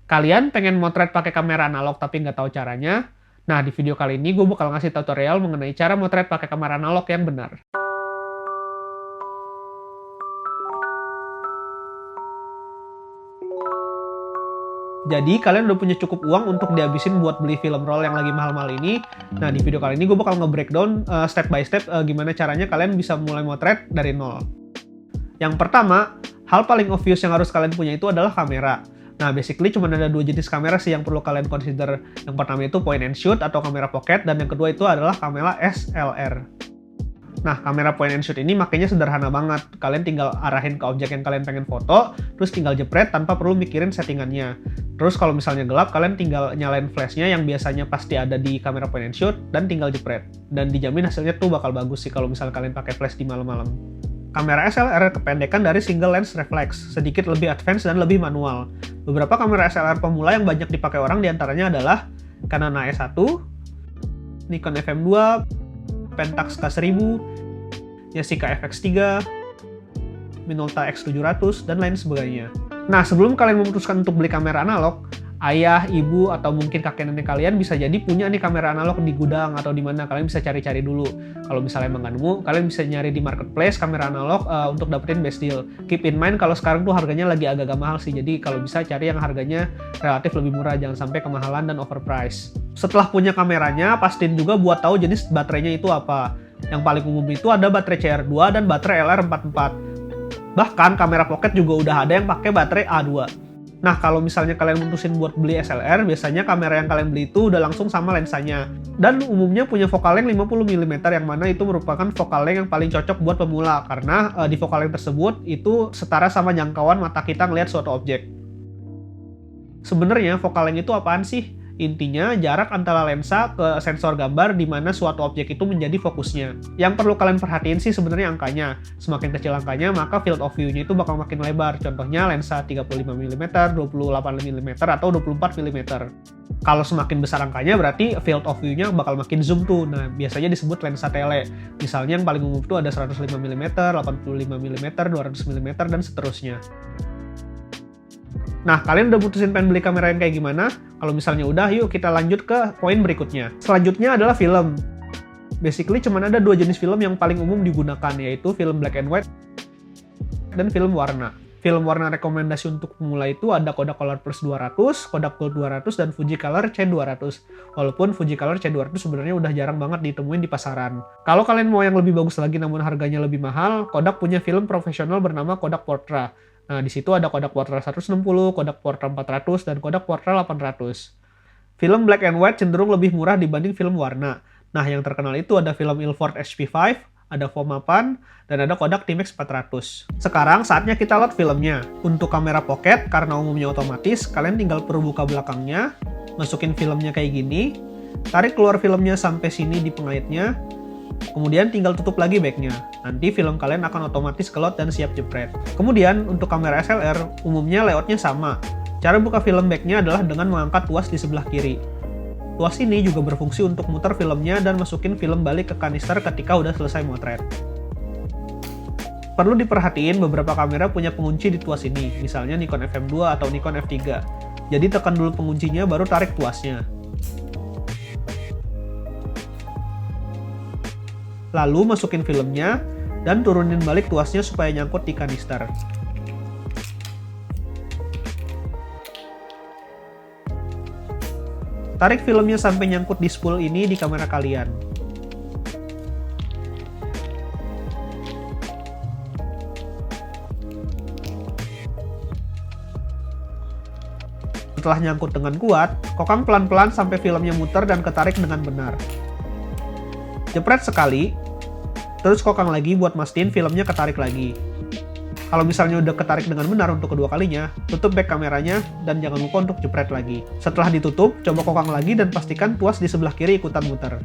Kalian pengen motret pakai kamera analog tapi nggak tahu caranya? Nah, di video kali ini gue bakal ngasih tutorial mengenai cara motret pakai kamera analog yang benar. Jadi, kalian udah punya cukup uang untuk dihabisin buat beli film roll yang lagi mahal-mahal ini. Nah, di video kali ini gue bakal nge-breakdown step by step gimana caranya kalian bisa mulai motret dari nol. Yang pertama, hal paling obvious yang harus kalian punya itu adalah kamera. Nah, basically cuma ada dua jenis kamera sih yang perlu kalian consider. Yang pertama itu point and shoot atau kamera pocket, dan yang kedua itu adalah kamera SLR. Nah, kamera point and shoot ini makanya sederhana banget. Kalian tinggal arahin ke objek yang kalian pengen foto, terus tinggal jepret tanpa perlu mikirin settingannya. Terus kalau misalnya gelap, kalian tinggal nyalain flashnya yang biasanya pasti ada di kamera point and shoot, dan tinggal jepret. Dan dijamin hasilnya tuh bakal bagus sih kalau misalnya kalian pakai flash di malam-malam. Kamera SLR kependekan dari single lens reflex, sedikit lebih advance dan lebih manual. Beberapa kamera SLR pemula yang banyak dipakai orang diantaranya adalah Canon AE1, Nikon FM2, Pentax K1000, Yashica FX3, Minolta X700, dan lain sebagainya. Nah, sebelum kalian memutuskan untuk beli kamera analog, ayah, ibu, atau mungkin kakek nenek kalian bisa jadi punya nih kamera analog di gudang atau di mana. Kalian bisa cari-cari dulu. Kalau misalnya emang nggak nemu, kalian bisa nyari di marketplace kamera analog untuk dapetin best deal. Keep in mind kalau sekarang tuh harganya lagi agak-agak mahal sih. Jadi kalau bisa cari yang harganya relatif lebih murah, jangan sampai kemahalan dan overpriced. Setelah punya kameranya, pastiin juga buat tahu jenis baterainya itu apa. Yang paling umum itu ada baterai CR2 dan baterai LR44. Bahkan kamera pocket juga udah ada yang pakai baterai A2. Nah, kalau misalnya kalian mutusin buat beli SLR, biasanya kamera yang kalian beli itu udah langsung sama lensanya. Dan umumnya punya focal length 50mm, yang mana itu merupakan focal length yang paling cocok buat pemula. Karena di focal length tersebut, itu setara sama jangkauan mata kita ngelihat suatu objek. Sebenarnya focal length itu apaan sih? Intinya, jarak antara lensa ke sensor gambar di mana suatu objek itu menjadi fokusnya. Yang perlu kalian perhatiin sih sebenarnya angkanya. Semakin kecil angkanya, maka field of view-nya itu bakal makin lebar. Contohnya lensa 35mm, 28mm, atau 24mm. Kalau semakin besar angkanya, berarti field of view-nya bakal makin zoom tuh. Nah, biasanya disebut lensa tele. Misalnya yang paling umum itu ada 105mm, 85mm, 200mm, dan seterusnya. Nah, kalian udah putusin pengen beli kamera yang kayak gimana? Kalau misalnya udah, yuk kita lanjut ke poin berikutnya. Selanjutnya adalah film. Basically, cuma ada dua jenis film yang paling umum digunakan, yaitu film black and white dan film warna. Film warna rekomendasi untuk pemula itu ada Kodak Color Plus 200, Kodak Gold 200, dan Fujicolor C200. Walaupun Fujicolor C200 sebenarnya udah jarang banget ditemuin di pasaran. Kalau kalian mau yang lebih bagus lagi namun harganya lebih mahal, Kodak punya film profesional bernama Kodak Portra. Nah, di situ ada Kodak Portra 160, Kodak Portra 400, dan Kodak Portra 800. Film black and white cenderung lebih murah dibanding film warna. Nah, yang terkenal itu ada film Ilford HP5, ada FOMAPAN, dan ada Kodak Timex 400. Sekarang saatnya kita load filmnya. Untuk kamera pocket, karena umumnya otomatis, kalian tinggal perlu buka belakangnya, masukin filmnya kayak gini, tarik keluar filmnya sampai sini di pengaitnya, kemudian tinggal tutup lagi backnya. Nanti film kalian akan otomatis ke-load dan siap jepret. Kemudian untuk kamera SLR, umumnya layoutnya sama. Cara buka film backnya adalah dengan mengangkat tuas di sebelah kiri. Tuas ini juga berfungsi untuk muter filmnya dan masukin film balik ke kanister ketika udah selesai motret. Perlu diperhatiin beberapa kamera punya pengunci di tuas ini, misalnya Nikon FM2 atau Nikon F3. Jadi tekan dulu penguncinya baru tarik tuasnya. Lalu masukin filmnya, dan turunin balik tuasnya supaya nyangkut di kanister. Tarik filmnya sampai nyangkut di spool ini di kamera kalian. Setelah nyangkut dengan kuat, kokang pelan-pelan sampai filmnya muter dan ketarik dengan benar. Jepret sekali, terus kokang lagi buat mastiin filmnya ketarik lagi. Kalau misalnya udah ketarik dengan benar untuk kedua kalinya, tutup back kameranya dan jangan lupa untuk jepret lagi. Setelah ditutup, coba kokang lagi dan pastikan tuas di sebelah kiri ikutan muter.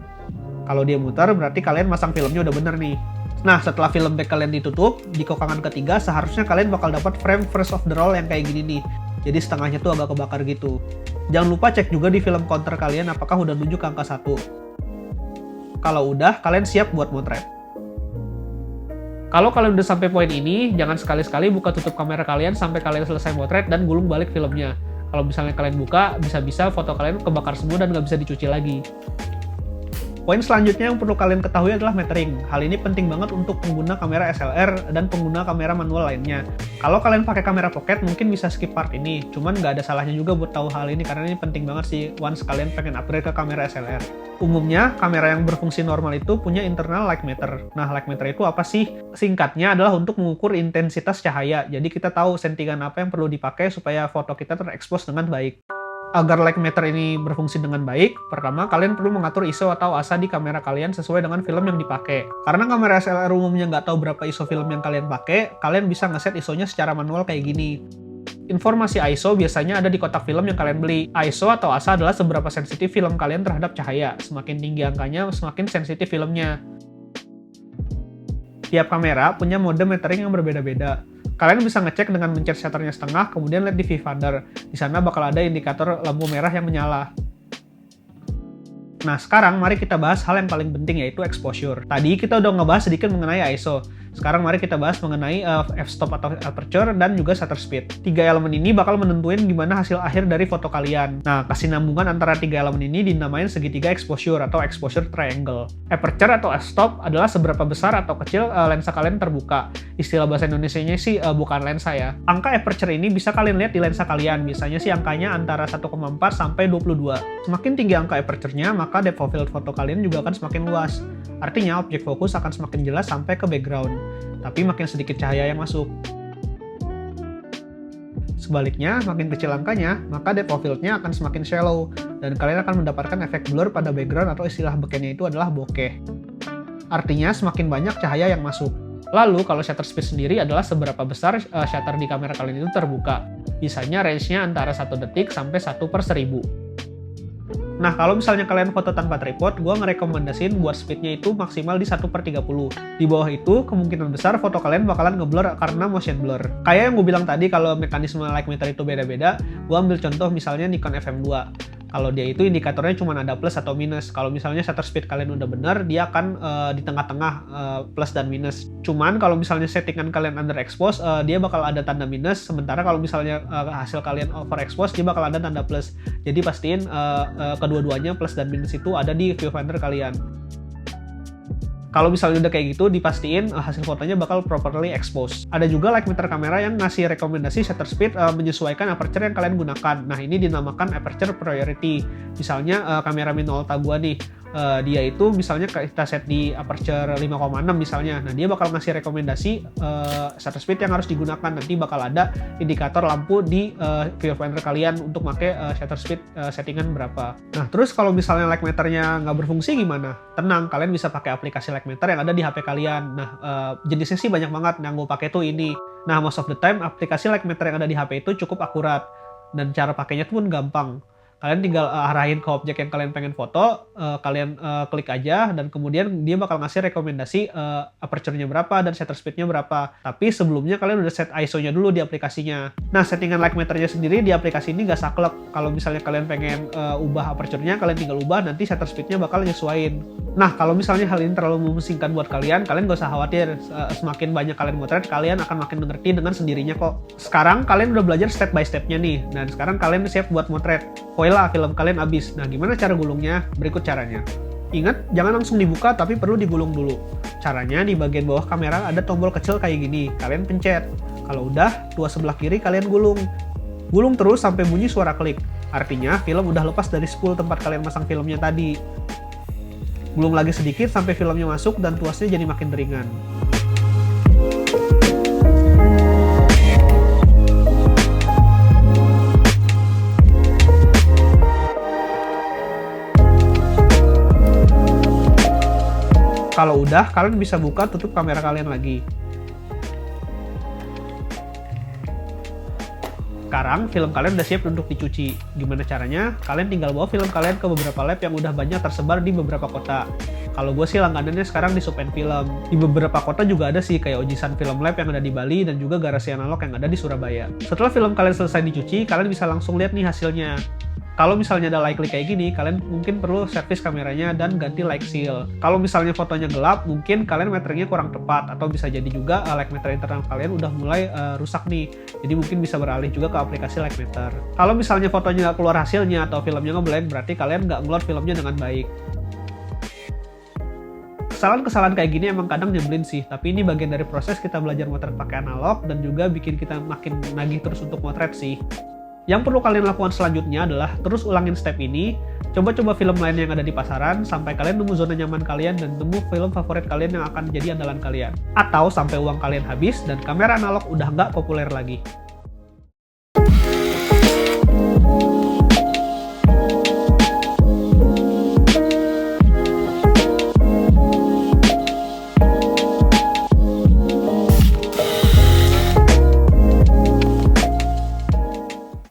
Kalau dia muter, berarti kalian masang filmnya udah bener nih. Nah, setelah film back kalian ditutup, di kokangan ketiga seharusnya kalian bakal dapat frame first of the roll yang kayak gini nih. Jadi setengahnya tuh agak kebakar gitu. Jangan lupa cek juga di film counter kalian apakah udah nunjuk angka 1. Kalau udah, kalian siap buat motret. Kalau kalian udah sampai poin ini, jangan sekali-sekali buka tutup kamera kalian sampai kalian selesai motret dan gulung balik filmnya. Kalau misalnya kalian buka, bisa-bisa foto kalian kebakar semua dan nggak bisa dicuci lagi. Poin selanjutnya yang perlu kalian ketahui adalah metering. Hal ini penting banget untuk pengguna kamera SLR dan pengguna kamera manual lainnya. Kalau kalian pakai kamera pocket, mungkin bisa skip part ini. Cuman nggak ada salahnya juga buat tahu hal ini, karena ini penting banget sih once kalian pengen upgrade ke kamera SLR. Umumnya, kamera yang berfungsi normal itu punya internal light meter. Nah, light meter itu apa sih? Singkatnya adalah untuk mengukur intensitas cahaya. Jadi kita tahu settingan apa yang perlu dipakai supaya foto kita terekspos dengan baik. Agar light meter ini berfungsi dengan baik, pertama kalian perlu mengatur ISO atau ASA di kamera kalian sesuai dengan film yang dipakai. Karena kamera SLR umumnya nggak tahu berapa ISO film yang kalian pakai, kalian bisa ngeset ISO-nya secara manual kayak gini. Informasi ISO biasanya ada di kotak film yang kalian beli. ISO atau ASA adalah seberapa sensitif film kalian terhadap cahaya. Semakin tinggi angkanya, semakin sensitif filmnya. Tiap kamera punya mode metering yang berbeda-beda. Kalian bisa ngecek dengan mencet shutternya setengah, kemudian lihat di viewfinder. Di sana bakal ada indikator lampu merah yang menyala. Nah, sekarang mari kita bahas hal yang paling penting, yaitu exposure. Tadi kita udah ngebahas sedikit mengenai ISO. Sekarang mari kita bahas mengenai f-stop atau aperture dan juga shutter speed. Tiga elemen ini bakal menentuin gimana hasil akhir dari foto kalian. Nah, kesinambungan antara tiga elemen ini dinamain segitiga exposure atau exposure triangle. Aperture atau f-stop adalah seberapa besar atau kecil lensa kalian terbuka. Istilah bahasa Indonesianya sih bukan lensa ya. Angka aperture ini bisa kalian lihat di lensa kalian. Biasanya sih angkanya antara 1,4 sampai 22. Semakin tinggi angka aperture-nya, maka depth of field foto kalian juga akan semakin luas. Artinya objek fokus akan semakin jelas sampai ke background, tapi makin sedikit cahaya yang masuk. Sebaliknya, makin kecil angkanya, maka depth of field-nya akan semakin shallow, dan kalian akan mendapatkan efek blur pada background atau istilah bekennya itu adalah bokeh. Artinya, semakin banyak cahaya yang masuk. Lalu, kalau shutter speed sendiri adalah seberapa besar shutter di kamera kalian itu terbuka. Biasanya range-nya antara 1 detik sampai 1/1000. Nah, kalau misalnya kalian foto tanpa tripod, gue ngerekomendasiin buat speednya itu maksimal di 1/30. Di bawah itu, kemungkinan besar foto kalian bakalan ngeblur karena motion blur. Kayak yang gue bilang tadi, kalau mekanisme light meter itu beda-beda, gue ambil contoh misalnya Nikon FM2. Kalau dia itu indikatornya cuma ada plus atau minus. Kalau misalnya shutter speed kalian udah benar, dia akan di tengah-tengah plus dan minus. Cuman kalau misalnya settingan kalian underexpose, dia bakal ada tanda minus. Sementara kalau misalnya hasil kalian overexpose, dia bakal ada tanda plus. Jadi pastiin kedua-duanya plus dan minus itu ada di viewfinder kalian. Kalau misalnya udah kayak gitu, dipastiin hasil fotonya bakal properly expose. Ada juga light meter kamera yang ngasih rekomendasi shutter speed menyesuaikan aperture yang kalian gunakan. Nah, ini dinamakan aperture priority. Misalnya kamera Minolta gua nih, dia itu misalnya kita set di aperture 5,6 misalnya. Nah, dia bakal ngasih rekomendasi shutter speed yang harus digunakan. Nanti bakal ada indikator lampu di viewfinder kalian untuk pakai shutter speed settingan berapa. Nah, terus kalau misalnya light meternya nggak berfungsi gimana? Tenang, kalian bisa pakai aplikasi light meter yang ada di HP kalian. Nah, jenisnya sih banyak banget. Yang gue pakai tuh ini. Nah, most of the time aplikasi light meter yang ada di HP itu cukup akurat. Dan cara pakainya pun gampang. Kalian tinggal arahin ke objek yang kalian pengen foto, kalian klik aja, dan kemudian dia bakal ngasih rekomendasi aperture-nya berapa dan shutter speed-nya berapa. Tapi sebelumnya kalian udah set ISO-nya dulu di aplikasinya. Nah, settingan light meter-nya sendiri di aplikasi ini nggak saklek. Kalau misalnya kalian pengen ubah aperture-nya, kalian tinggal ubah, nanti shutter speed-nya bakal nyesuaiin. Nah, kalau misalnya hal ini terlalu memusingkan buat kalian nggak usah khawatir. Semakin banyak kalian motret, kalian akan makin mengerti dengan sendirinya kok. Sekarang kalian udah belajar step by step-nya nih, dan sekarang kalian siap buat motret. Voila, film kalian habis. Nah, gimana cara gulungnya? Berikut caranya. Ingat, jangan langsung dibuka, tapi perlu digulung dulu. Caranya, di bagian bawah kamera ada tombol kecil kayak gini. Kalian pencet. Kalau udah, tuas sebelah kiri kalian gulung. Gulung terus sampai bunyi suara klik. Artinya, film udah lepas dari spool tempat kalian masang filmnya tadi. Gulung lagi sedikit sampai filmnya masuk dan tuasnya jadi makin ringan. Kalau udah, kalian bisa buka tutup kamera kalian lagi. Sekarang film kalian udah siap untuk dicuci. Gimana caranya? Kalian tinggal bawa film kalian ke beberapa lab yang udah banyak tersebar di beberapa kota. Kalau gue sih langganannya sekarang di Supen Film. Di beberapa kota juga ada sih, kayak Ojisan Film Lab yang ada di Bali dan juga Garasi Analog yang ada di Surabaya. Setelah film kalian selesai dicuci, kalian bisa langsung lihat nih hasilnya. Kalau misalnya ada light kayak gini, kalian mungkin perlu servis kameranya dan ganti light seal. Kalau misalnya fotonya gelap, mungkin kalian meteringnya kurang tepat, atau bisa jadi juga light meter internal kalian udah mulai rusak nih. Jadi mungkin bisa beralih juga ke aplikasi light meter. Kalau misalnya fotonya nggak keluar hasilnya atau filmnya ngeblank, berarti kalian nggak ngeload filmnya dengan baik. Kesalahan-kesalahan kayak gini emang kadang nyebelin sih, tapi ini bagian dari proses kita belajar motret pakai analog dan juga bikin kita makin nagih terus untuk motret sih. Yang perlu kalian lakukan selanjutnya adalah terus ulangin step ini, coba-coba film lain yang ada di pasaran sampai kalian nemu zona nyaman kalian dan temu film favorit kalian yang akan jadi andalan kalian. Atau sampai uang kalian habis dan kamera analog udah nggak populer lagi.